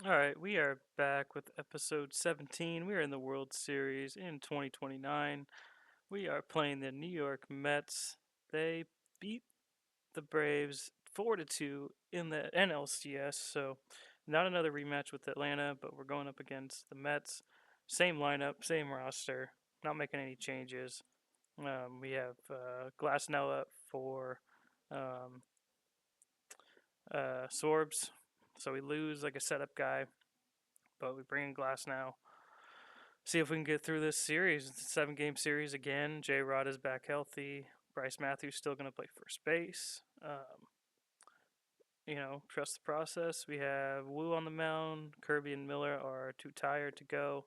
All right, we are back with episode 17. We are in the World Series in 2029. We are playing the New York Mets. They beat the Braves 4-2 in the NLCS, so not another rematch with Atlanta, but we're going up against the Mets. Same lineup, same roster, not making any changes. We have Glasnow up for um, Sorbs, so we lose like a setup guy, but we bring in Glasnow. See if we can get through this series. It's a 7 game series again. J Rod is back healthy. Bryce Matthews still going to play first base. Trust the process. We have Wu on the mound. Kirby and Miller are too tired to go.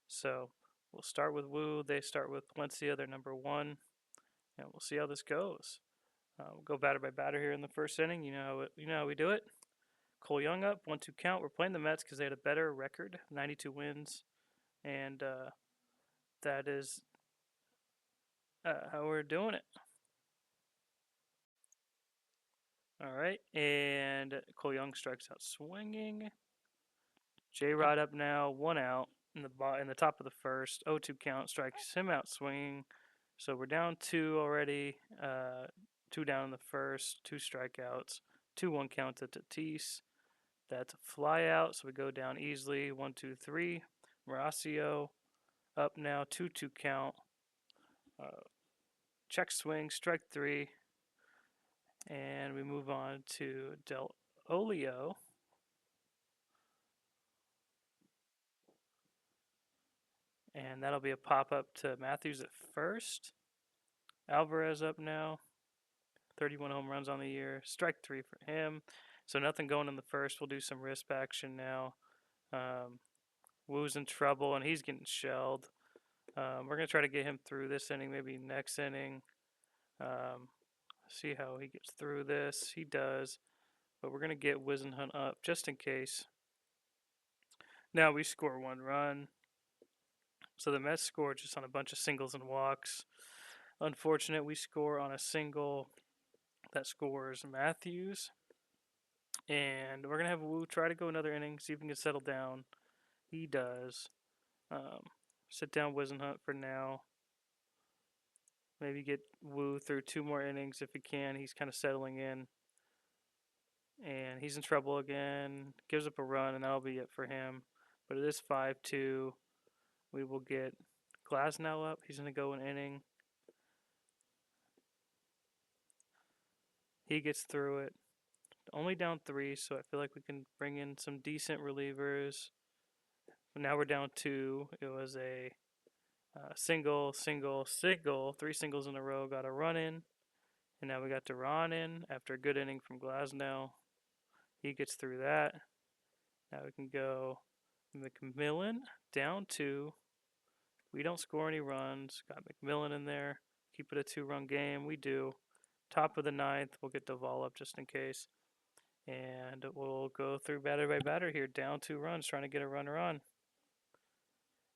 So we'll start with Wu. They start with Palencia, their number one. And we'll see how this goes. We'll go batter by batter here in the first inning. You know how we do it. Cole Young up, 1-2 count. We're playing the Mets because they had a better record, 92 wins. And that is how we're doing it. All right, and Cole Young strikes out swinging. J Rod up now, 1 out in the top of the first. 0-2 count strikes him out swinging. So we're down two already. Two down in the first, two strikeouts, 2-1 count to Tatis. That's a fly out, so we go down easily. 1-2-3. Mauricio up now, 2-2 count. Check swing, strike three, and we move on to Del Olio. And that'll be a pop up to Matthews at first. Alvarez up now. 31 home runs on the year. Strike three for him. So nothing going in the first. We'll do some wrist action now. Wu's in trouble and he's getting shelled. We're going to try to get him through this inning, maybe next inning. Um, see how he gets through this. He does. But we're going to get Wizenhunt up just in case. Now we score 1 run. So the Mets score just on a bunch of singles and walks. Unfortunate, we score on a single that scores Matthews. And we're going to have Wu try to go another inning, see if he can settle down. He does. Um, Sit down Wizenhunt for now. Maybe get Wu through 2 more innings if he can. He's kind of settling in. And he's in trouble again. Gives up a run, and that'll be it for him. But it is 5-2. We will get Glasnow up. He's going to go an inning. He gets through it. Only down three, so I feel like we can bring in some decent relievers. Now we're down two. It was a single, single, single, 3 singles in a row. Got a run in, and now we got Duran in after a good inning from Glasnow. He gets through that. Now we can go McMillan down two. We don't score any runs. Got McMillan in there. Keep it a 2-run game. We do. Top of the ninth, we'll get Duvall up just in case. And we'll go through batter by batter here. Down 2 runs, trying to get a runner on.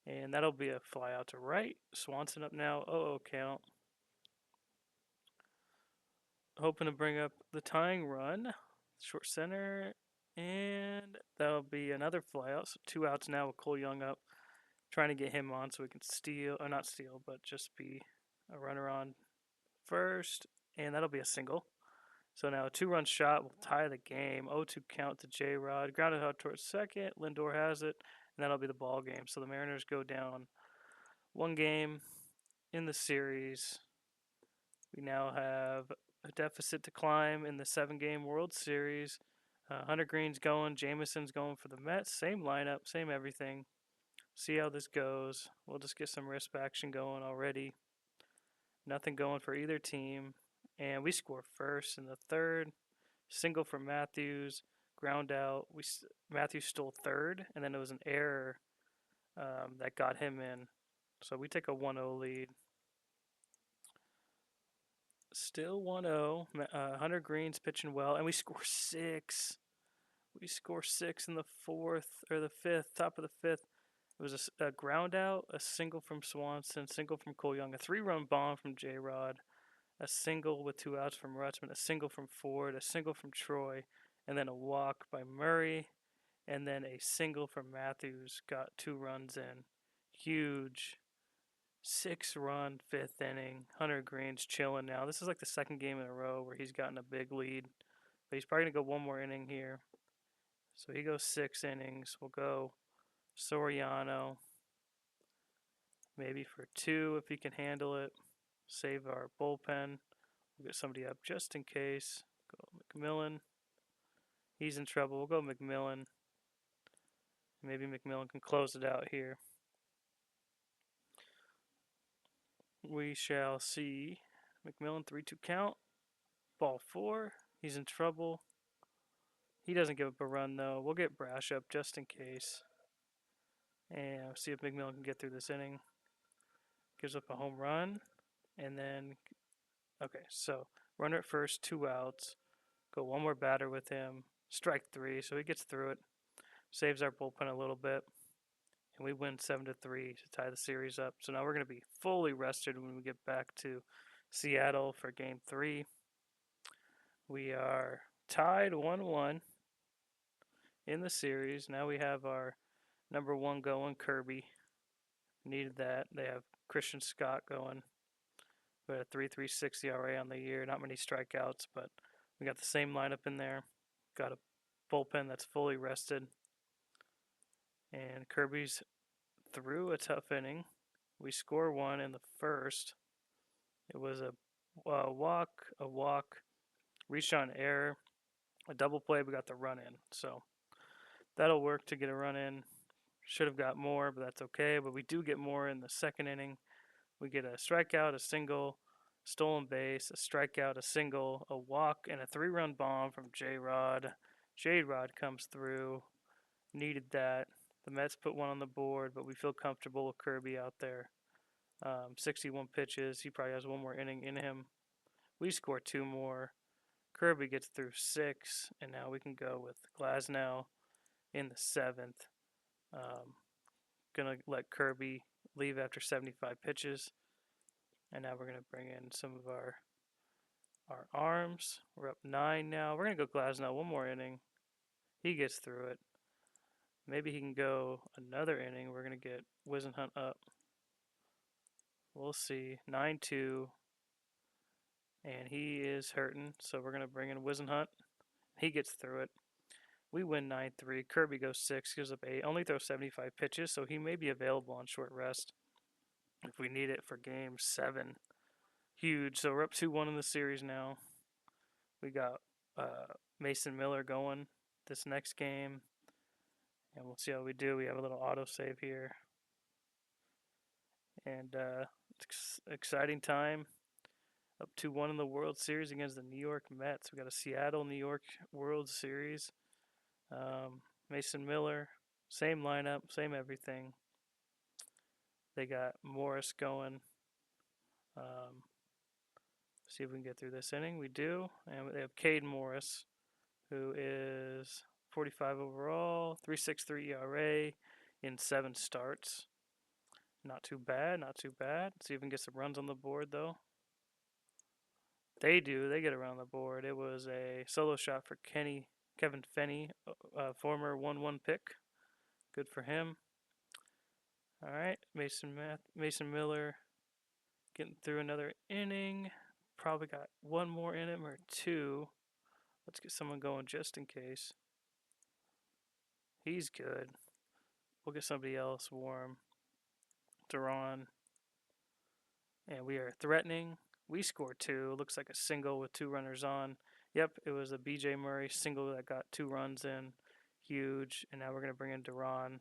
And that'll be a fly out to right. Swanson up now, 0-0 count. Hoping to bring up the tying run. Short center. And that'll be another fly out. So 2 outs now with Cole Young up. Trying to get him on so we can steal, or not steal, but just be a runner on first. And that'll be a single. So now a 2-run shot will tie the game. 0-2 count to J Rod. Grounded out towards second. Lindor has it. And that'll be the ball game. So the Mariners go down 1 game in the series. We now have a deficit to climb in the 7 game World Series. Hunter Green's going. Jameson's going for the Mets. Same lineup, same everything. See how this goes. We'll just get some wrist action going already. Nothing going for either team. And we score first in the third. Single for Matthews. Ground out. Matthews stole third, and then it was an error that got him in. So we take a 1-0 lead. Still 1-0. Hunter Green's pitching well, and we score six. We score six in the fourth or the fifth, top of the fifth. It was a ground out, a single from Swanson, single from Cole Young, a 3-run bomb from J Rod, a single with 2 outs from Rutschman, a single from Ford, a single from Troy, and then a walk by Murray. and then a single from Matthews got 2 runs in. Huge 6-run 5th inning. Hunter Green's chilling now. This is like the second game in a row where he's gotten a big lead, but he's probably gonna go one more inning here. So he goes 6 innings. We'll go Soriano, maybe for 2 if he can handle it. Save our bullpen. We'll get somebody up just in case. Go McMillan. He's in trouble. We'll go McMillan. Maybe McMillan can close it out here. We shall see. McMillan 3-2 count. Ball 4. He's in trouble. He doesn't give up a run though. We'll get Brash up just in case. And see if McMillan can get through this inning. Gives up a home run. And then, okay, so runner at first, 2 outs. Go one more batter with him. Strike 3, so he gets through it. Saves our bullpen a little bit. And we win 7-3 to tie the series up. So now we're going to be fully rested when we get back to Seattle for game 3. We are tied 1-1 in the series. Now we have our number 1 going, Kirby. Needed that. They have Christian Scott going. We had a 3.36 ERA on the year. Not many strikeouts, but we got the same lineup in there. Got a bullpen that's fully rested. And Kirby's through a tough inning. We score 1 in the first. It was a walk, reached on error, a double play. We got the run in. So that'll work to get a run in. Should have got more, but that's okay. But we do get more in the second inning. We get a strikeout, a single, stolen base, a strikeout, a single, a walk, and a 3-run bomb from J-Rod. J-Rod comes through. Needed that. The Mets put 1 on the board, but we feel comfortable with Kirby out there. 61 pitches. He probably has 1 more inning in him. We score 2 more. Kirby gets through 6, and now we can go with Glasnow in the 7th. Gonna let Kirby leave after 75 pitches. And now we're gonna bring in some of our arms. We're up 9 now. We're gonna go Glasnow 1 more inning. He gets through it. Maybe he can go another inning. We're gonna get Wisenhunt up. We'll see. 9-2. And he is hurting, so we're gonna bring in Wisenhunt. He gets through it. We win 9-3. Kirby goes 6, gives up 8. Only throws 75 pitches, so he may be available on short rest if we need it for game 7. Huge. So we're up 2-1 in the series now. We got Mason Miller going this next game, and we'll see how we do. We have a little autosave here, and it's exciting time. Up 2-1 in the World Series against the New York Mets. We got a Seattle-New York World Series. Mason Miller, same lineup, same everything. They got Morris going. See if we can get through this inning. We do. And they have Cade Morris, who is 45 overall, 3.63 ERA in 7 starts. Not too bad, not too bad. See if we can get some runs on the board, though. They do. They get around the board. It was a solo shot for Kevin Fenney, former 1-1 pick. Good for him. All right, Mason Miller getting through another inning. Probably got 1 more in him or 2. Let's get someone going just in case. He's good. We'll get somebody else warm. Duran. And we are threatening. We score 2. Looks like a single with 2 runners on. Yep, it was a BJ Murray single that got 2 runs in. Huge. And now we're going to bring in Duran.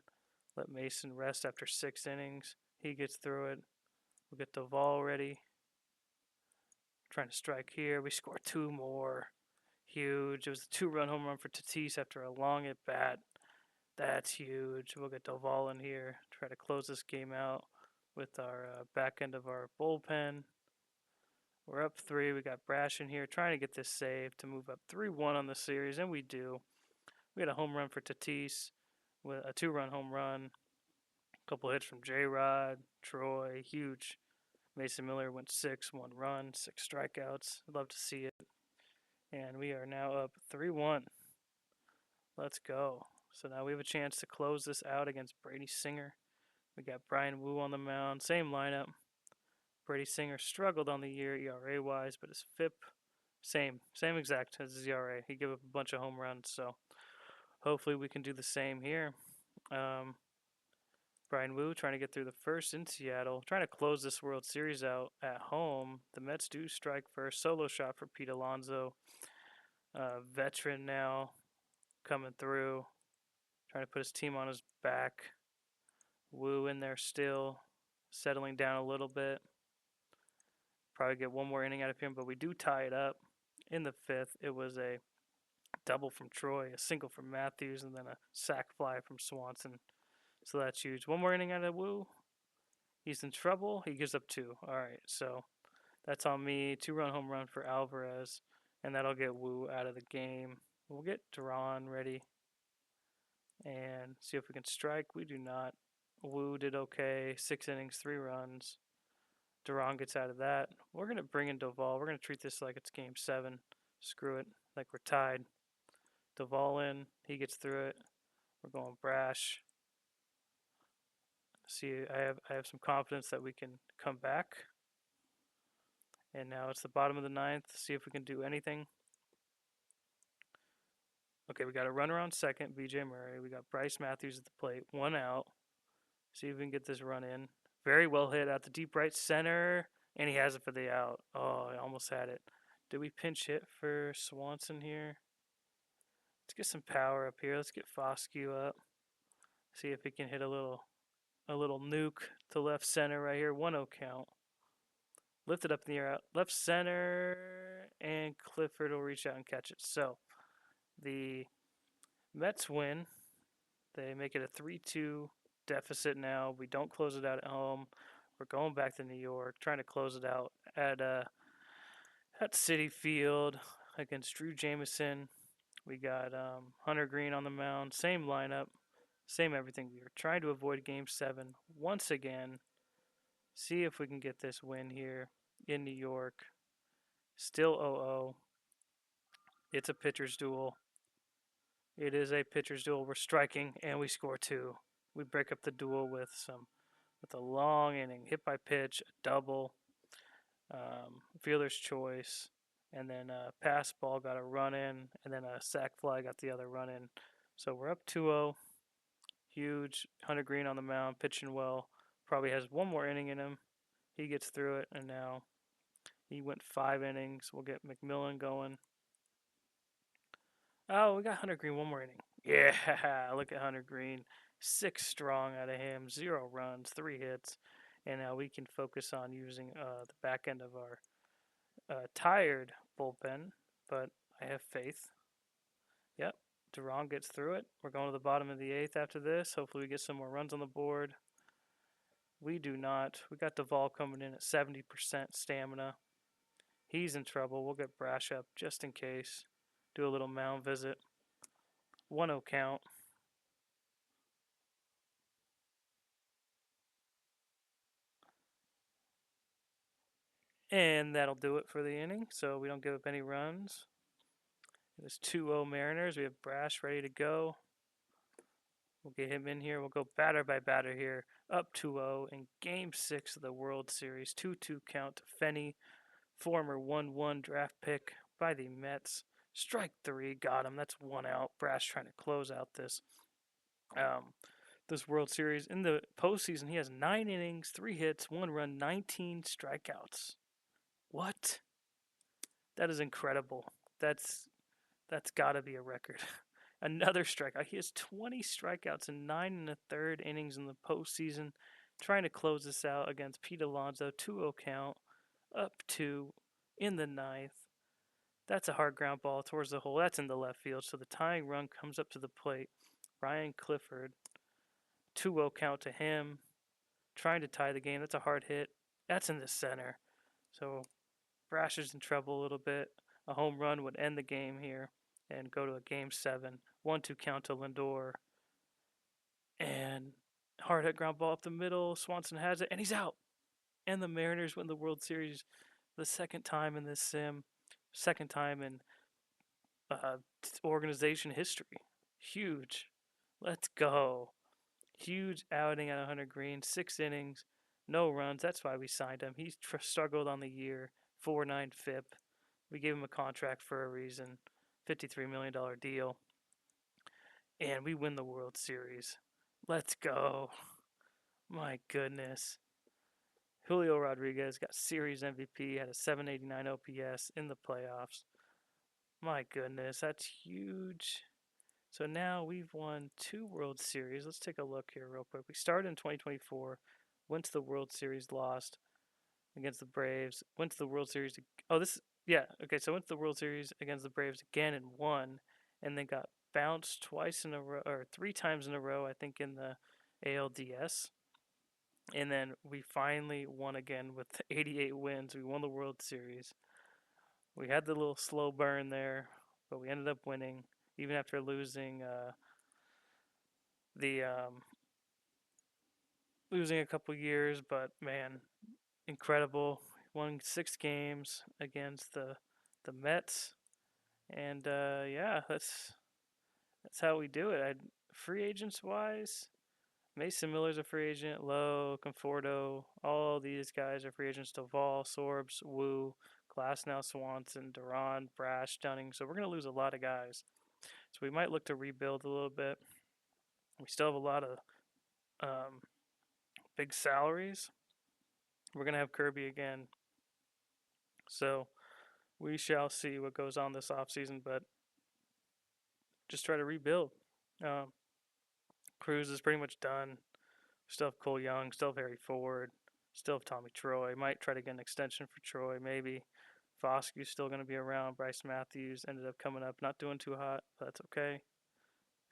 Let Mason rest after 6 innings. He gets through it. We'll get Duvall ready. Trying to strike here. We score 2 more. Huge. It was a 2-run home run for Tatis after a long at bat. That's huge. We'll get Duvall in here. Try to close this game out with our back end of our bullpen. We're up 3. We got Brash in here trying to get this save to move up 3-1 on the series, and we do. We had a home run for Tatis with a 2-run home run. A couple hits from J-Rod, Troy, huge. Mason Miller went 6, 1 run, 6 strikeouts. I'd love to see it. And we are now up 3-1. Let's go. So now we have a chance to close this out against Brady Singer. We got Brian Wu on the mound, same lineup. Brady Singer struggled on the year ERA wise, but his FIP same exact as his ERA. He gave up a bunch of home runs, so hopefully we can do the same here. Brian Wu trying to get through the first in Seattle, trying to close this World Series out at home. The Mets do strike first. Solo shot for Pete Alonso, veteran now, coming through, trying to put his team on his back. Wu in there still, settling down a little bit. Probably get one more inning out of him, but we do tie it up in the fifth. It was a double from Troy, a single from Matthews, and then a sac fly from Swanson. So that's huge. One more inning out of Wu. He's in trouble. He gives up two. All right, so that's on me. 2-run home run for Alvarez, and that'll get Wu out of the game. We'll get Duran ready and see if we can strike. We do not. Wu did okay. 6 innings, 3 runs. Duran gets out of that. We're going to bring in Doval. We're going to treat this like it's game 7. Screw it. Like we're tied. Doval in. He gets through it. We're going Brash. See, I have some confidence that we can come back. And now it's the bottom of the ninth. See if we can do anything. Okay, we got a runner on second, BJ Murray. We got Bryce Matthews at the plate. 1 out. See if we can get this run in. Very well hit out the deep right center. And he has it for the out. Oh, I almost had it. Did we pinch hit for Swanson here? Let's get some power up here. Let's get Foscue up. See if he can hit a little nuke to left center right here. 1-0 count. Lift it up in the air out left center, and Clifford will reach out and catch it. So the Mets win. They make it a 3-2 deficit now. We don't close it out at home. We're going back to New York, trying to close it out at Citi Field against Drew Jameson. We got Hunter Green on the mound. Same lineup, same everything. We were trying to avoid Game 7 once again. See if we can get this win here in New York. Still 0-0. It's a pitcher's duel. It is a pitcher's duel. We're striking and we score 2. We break up the duel with a long inning, hit by pitch, a double, fielder's choice, and then a pass ball got a run in, and then a sac fly got the other run in. So we're up 2-0. Huge. Hunter Green on the mound, pitching well. Probably has one more inning in him. He gets through it, and now he went 5 innings. We'll get McMillan going. Oh, we got Hunter Green one more inning. Yeah, look at Hunter Green. 6 strong out of him, 0 runs, 3 hits. And now we can focus on using the back end of our tired bullpen, but I have faith. Yep, Duran gets through it. We're going to the bottom of the 8th after this. Hopefully we get some more runs on the board. We do not. We got Duvall coming in at 70% stamina. He's in trouble. We'll get Brash up just in case. Do a little mound visit. 1-0 count. And that'll do it for the inning, so we don't give up any runs. It is 2-0 Mariners. We have Brash ready to go. We'll get him in here. We'll go batter by batter here. Up 2-0 in Game 6 of the World Series. 2-2 count to Fenny, former 1-1 draft pick by the Mets. Strike 3, got him. That's 1 out. Brash trying to close out this World Series. In the postseason, he has 9 innings, 3 hits, 1 run, 19 strikeouts. What? That is incredible. That's got to be a record. Another strikeout. He has 20 strikeouts in 9 1/3 innings in the postseason. Trying to close this out against Pete Alonso. 2-0 count. Up 2 in the 9th. That's a hard ground ball towards the hole. That's in the left field. So the tying run comes up to the plate. Ryan Clifford. 2-0 count to him. Trying to tie the game. That's a hard hit. That's in the center. So Brash is in trouble a little bit. A home run would end the game here and go to a Game 7. 1-2 count to Lindor. And hard hit ground ball up the middle. Swanson has it, and he's out. And the Mariners win the World Series the second time in this sim. Second time in organization history. Huge. Let's go. Huge outing at 100 Green, 6 innings, no runs. That's why we signed him. He struggled on the year, 4.9 FIP. We gave him a contract for a reason, $53 million deal, and we win the World Series. Let's go. My goodness. Julio Rodriguez got Series MVP, had a 789 OPS in the playoffs. My goodness, that's huge. So now we've won 2 World Series. Let's take a look here real quick. We started in 2024, went to the World Series, lost against the Braves, went to the World Series. Oh, this, yeah, okay. So went to the World Series against the Braves again and won, and then got bounced twice in a row or 3 times in a row, I think, in the ALDS. And then we finally won again with 88 wins. We won the World Series. We had the little slow burn there, but we ended up winning, even after the losing a couple years. But man, incredible! Won 6 games against the Mets, and yeah, that's how we do it. Free agents wise, Mason Miller's a free agent. Lowe, Conforto, all these guys are free agents. Duvall, Sorbs, Wu, Glasnow, Swanson, Duran, Brash, Dunning. So we're gonna lose a lot of guys. So we might look to rebuild a little bit. We still have a lot of um, big salaries. We're gonna have Kirby again. So we shall see what goes on this offseason, but just try to rebuild. Um, Cruz is pretty much done. Still have Cole Young, still have Harry Ford, still have Tommy Troy. Might try to get an extension for Troy, maybe. Foscue's still going to be around. Bryce Matthews ended up coming up, not doing too hot, but that's okay.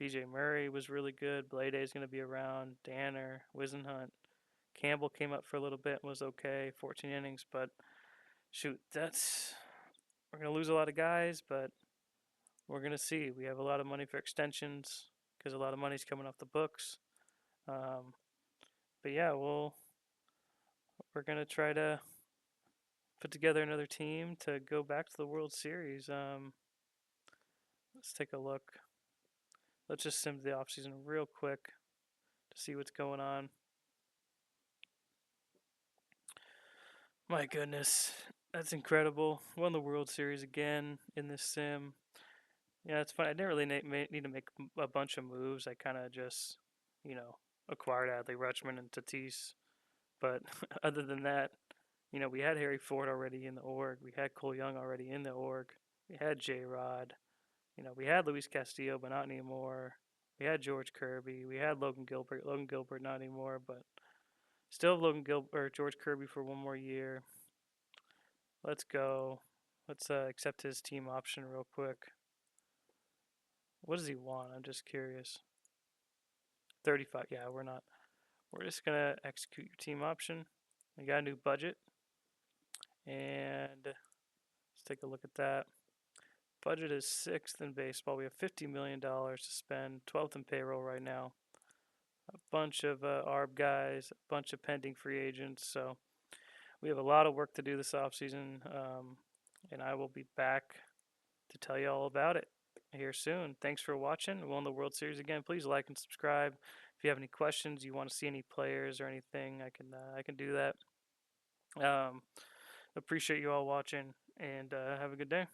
BJ Murray was really good. Blade is going to be around. Danner, Wisenhunt. Campbell came up for a little bit and was okay, 14 innings, but shoot, we're going to lose a lot of guys, but we're going to see. We have a lot of money for extensions because a lot of money's coming off the books. Um, but yeah, we're going to try to put together another team to go back to the World Series. Let's take a look. Let's just sim the offseason real quick to see what's going on. My goodness, that's incredible. Won the World Series again in this sim. Yeah, it's fun. I didn't really need to make a bunch of moves. I kind of just, you know, acquired Adley Rutschman and Tatis. But other than that, we had Harry Ford already in the org. We had Cole Young already in the org. We had J Rod. We had Luis Castillo, but not anymore. We had George Kirby. We had Logan Gilbert. Logan Gilbert, not anymore, but still have Logan Gilbert or George Kirby for one more year. Let's go. Let's accept his team option real quick. What does he want? I'm just curious. 35. Yeah, we're not. We're just gonna execute your team option. We got a new budget, and let's take a look at that. Budget is 6th in baseball. We have $50 million to spend, 12th in payroll right now. A bunch of ARB guys, a bunch of pending free agents. So we have a lot of work to do this offseason, and I will be back to tell you all about it here soon. Thanks for watching. We won the World Series again. Please like and subscribe. If you have any questions, you want to see any players or anything, I can do that. Appreciate you all watching, and have a good day.